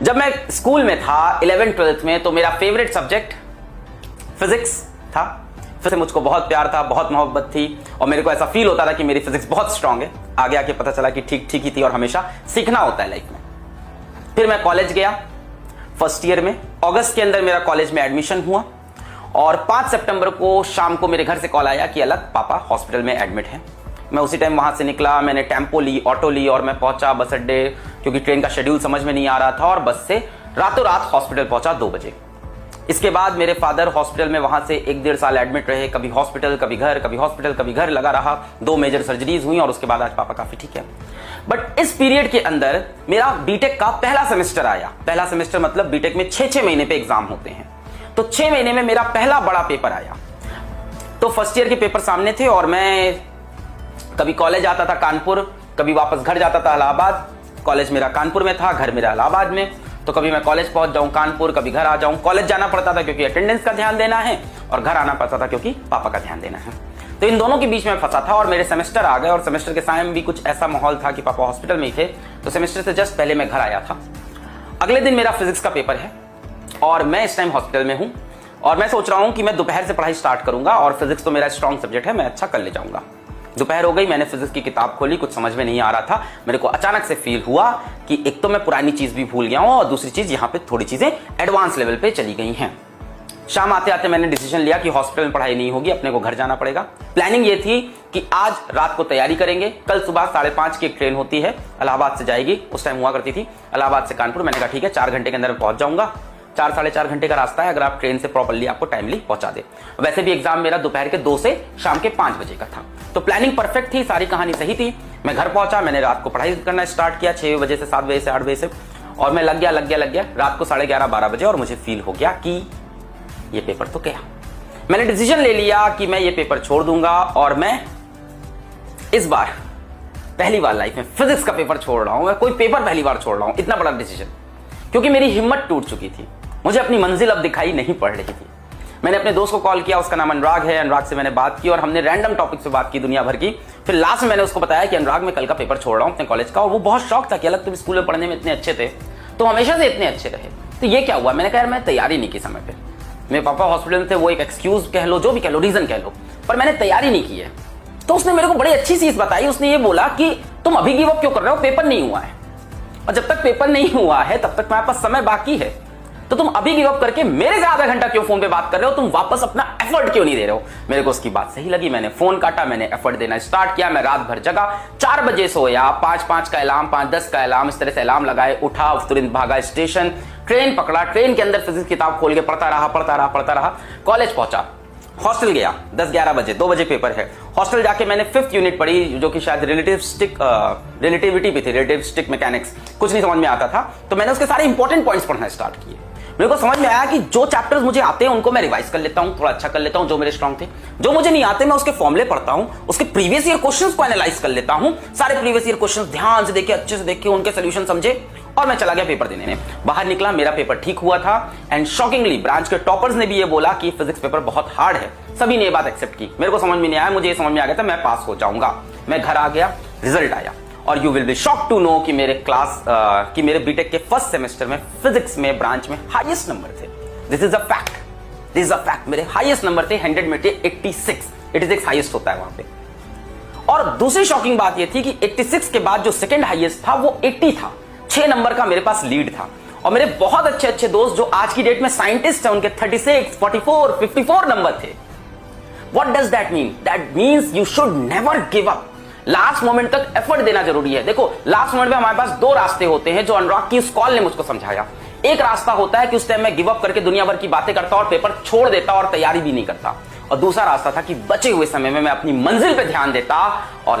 जब मैं स्कूल में था 11th 12th में, तो मेरा फेवरेट सब्जेक्ट फिजिक्स था। फिर मुझको बहुत प्यार था, बहुत मोहब्बत थी और मेरे को ऐसा फील होता था कि मेरी फिजिक्स बहुत स्ट्रांग है। आगे आके पता चला कि ठीक ठीक ही थी और हमेशा सीखना होता है लाइफ में। फिर मैं कॉलेज गया फर्स्ट ईयर में। अगस्त के अंदर मेरा कॉलेज में एडमिशन हुआ और 5 सितंबर को शाम को मेरे घर से कॉल आया कि अलग पापा हॉस्पिटल में एडमिट हैं। मैं उसी टाइम वहां से निकला, मैंने टेम्पो ली, ऑटो ली और मैं पहुंचा बस अड्डे, क्योंकि ट्रेन का शेड्यूल समझ में नहीं आ रहा था, और बस से रातों रात हॉस्पिटल पहुंचा 2 बजे। इसके बाद मेरे फादर हॉस्पिटल में वहां से 1-1.5 साल एडमिट रहे, कभी हॉस्पिटल कभी घर, कभी हॉस्पिटल कभी घर लगा रहा। 2 मेजर सर्जरीज हुई और उसके बाद आज पापा काफी ठीक है। बट इस पीरियड के अंदर मेरा बीटेक का पहला सेमेस्टर आया। पहला सेमेस्टर मतलब बीटेक में 6-6 महीने पे एग्जाम होते हैं, तो 6 महीने में मेरा पहला बड़ा पेपर आया। तो फर्स्ट ईयर के पेपर सामने थे और मैं कभी कॉलेज आता था कानपुर, कभी वापस घर जाता था इलाहाबाद। कॉलेज मेरा कानपुर में था, घर मेरा इलाहाबाद में, तो कभी मैं कॉलेज पहुंच जाऊं कानपुर, कभी घर आ जाऊं। कॉलेज जाना पड़ता था क्योंकि अटेंडेंस का ध्यान देना है, और घर आना पड़ता था क्योंकि पापा का ध्यान देना है। तो इन दोनों के बीच में फंसा था और मेरे सेमेस्टर आ गए, और सेमेस्टर के समय में भी कुछ ऐसा माहौल था कि पापा हॉस्पिटल में ही थे। तो सेमेस्टर से जस्ट पहले मैं घर आया था। अगले दिन मेरा फिजिक्स का पेपर है और मैं इस टाइम हॉस्पिटल में हूं, और मैं सोच रहा हूं कि मैं दोपहर से पढ़ाई स्टार्ट करूंगा, और फिजिक्स तो मेरा स्ट्रॉन्ग सब्जेक्ट है, मैं अच्छा कर ले जाऊंगा। दोपहर हो गई, मैंने फिजिक्स की किताब खोली, कुछ समझ में नहीं आ रहा था। मेरे को अचानक से फील हुआ कि एक तो मैं पुरानी चीज भी भूल गया हूं, और दूसरी चीज यहाँ पे थोड़ी चीजें एडवांस लेवल पे चली गई हैं। शाम आते आते मैंने डिसीजन लिया कि हॉस्पिटल में पढ़ाई नहीं होगी, अपने को घर जाना पड़ेगा। प्लानिंग ये थी कि आज रात को तैयारी करेंगे, कल सुबह 5:30 की एक ट्रेन होती है, इलाहाबाद से जाएगी, उस टाइम हुआ करती थी, इलाहाबाद से कानपुर। मैंने कहा ठीक है, 4 घंटे के अंदर पहुंच जाऊंगा। 4-4.5 घंटे का रास्ता है अगर आप ट्रेन से प्रॉपर्ली आपको टाइमली पहुंचा दे। वैसे भी एग्जाम मेरा दोपहर के 2 से शाम के 5 बजे का था, तो प्लानिंग परफेक्ट थी, सारी कहानी सही थी। मैं घर पहुंचा, मैंने रात को पढ़ाई करना स्टार्ट किया 6 बजे से 7 बजे से 8 बजे से, और मैं लग गया रात को 11:30-12 बजे, और मुझे फील हो गया कि ये पेपर तो गया। मैंने डिसीजन ले लिया कि मैं ये पेपर छोड़ दूंगा, और मैं इस बार पहली बार लाइफ में फिजिक्स का पेपर छोड़ रहा हूं। मैं कोई पेपर पहली बार छोड़ रहा हूं, इतना बड़ा डिसीजन, क्योंकि मेरी हिम्मत टूट चुकी थी। मुझे अपनी मंजिल अब दिखाई नहीं पड़ रही थी। मैंने अपने दोस्त को कॉल किया, उसका नाम अनुराग है। अनुराग से मैंने बात की और हमने रैंडम टॉपिक से बात की दुनिया भर की। फिर लास्ट में मैंने उसको बताया कि अनुराग, मैं कल का पेपर छोड़ रहा हूं अपने कॉलेज का, और वो बहुत शौक था कि अलग तुम स्कूल में पढ़ने में इतने अच्छे थे, तो हमेशा से इतने अच्छे रहे, तो ये क्या हुआ। मैंने कहा यार मैं तैयारी नहीं की समय पे, मेरे पापा हॉस्पिटल में थे, वो एक एक्सक्यूज कह लो, जो भी कह लो, रीजन कह लो, पर मैंने तैयारी नहीं की है। तो उसने मेरे को बड़ी अच्छी चीज बताई। उसने ये बोला कि तुम अभी गिव अप क्यों कर रहे हो, पेपर नहीं हुआ है, और जब तक पेपर नहीं हुआ है तब तक तुम्हारे पास समय बाकी है, तो तुम अभी गिव अप करके मेरे से आधा घंटा क्यों फोन पे बात कर रहे हो, तुम वापस अपना एफर्ट क्यों नहीं दे रहे हो। मेरे को उसकी बात सही लगी, मैंने फोन काटा, मैंने एफर्ट देना स्टार्ट किया। मैं रात भर जगा, 4 बजे सोया, 5-5 का अलार्म, 5-10 का अलार्म, इस तरह से अलार्म लगाए, उठा, तुरंत भागा स्टेशन, ट्रेन पकड़ा, ट्रेन के अंदर फिजिक्स किताब खोल के पढ़ता रहा। कॉलेज पहुंचा, हॉस्टल गया 10-11 बजे, 2 बजे पेपर है। हॉस्टल जाके मैंने 5th यूनिट पढ़ी, जो कि शायद रिलेटिविटी भी थी, रिलेटिविस्टिक मैकेनिक्स, कुछ नहीं समझ में आता था, तो मैंने उसके सारे इंपॉर्टेंट पॉइंट्स पढ़ना स्टार्ट किए। मेरे को समझ में आया कि जो चैप्टर्स मुझे आते हैं उनको मैं रिवाइज कर लेता हूं, थोड़ा अच्छा कर लेता हूं, जो मेरे स्ट्रांग थे। जो मुझे नहीं आते मैं उसके फॉर्मुले पढ़ता हूं, उसके प्रीवियस ईयर क्वेश्चंस को एनालाइज कर लेता हूं, सारे प्रीवियस ईयर क्वेश्चंस ध्यान से देखे, अच्छे से देखे, उनके सॉल्यूशन समझे, और मैं चला गया पेपर देने में। बाहर निकला, मेरा पेपर ठीक हुआ था, एंड शॉकिंगली ब्रांच के टॉपर्स ने भी ये बोला कि फिजिक्स पेपर बहुत हार्ड है। सभी ने ये बात एक्सेप्ट की। मेरे को समझ में नहीं आया, मुझे ये समझ में आ गया था मैं पास हो जाऊंगा। मैं घर आ गया, रिजल्ट आया, और you will be shocked to know कि मेरे बीटेक के फर्स्ट सेमेस्टर में फिजिक्स में ब्रांच में हाईएस्ट नंबर थे। This is a fact. मेरे हाईएस्ट नंबर थे 100 में थे 86 हाईएस्ट होता है वहां पे। और दूसरी शॉकिंग बात यह थी कि 86 के बाद जो सेकंड हाईएस्ट था वो 80 था। 6 नंबर का मेरे पास लीड था। और मेरे बहुत अच्छे दोस्त जो आज की डेट में साइंटिस्ट हैं, उनके 36, 44, 54 नंबर थे। What does that mean? That means you should never give up. Last moment तक एफर्ट देना जरूरी है। देखो, लास्ट मोमेंट में हमारे पास 2 रास्ते होते हैं, जो अनुराग की इस कॉल ने मुझको समझाया। एक रास्ता होता है कि उस टाइम मैं गिव अप करके दुनिया भर की बातें करता और पेपर छोड़ देता और तैयारी भी नहीं करता, और दूसरा रास्ता था कि बचे हुए समय में मैं अपनी मंजिल पे ध्यान देता और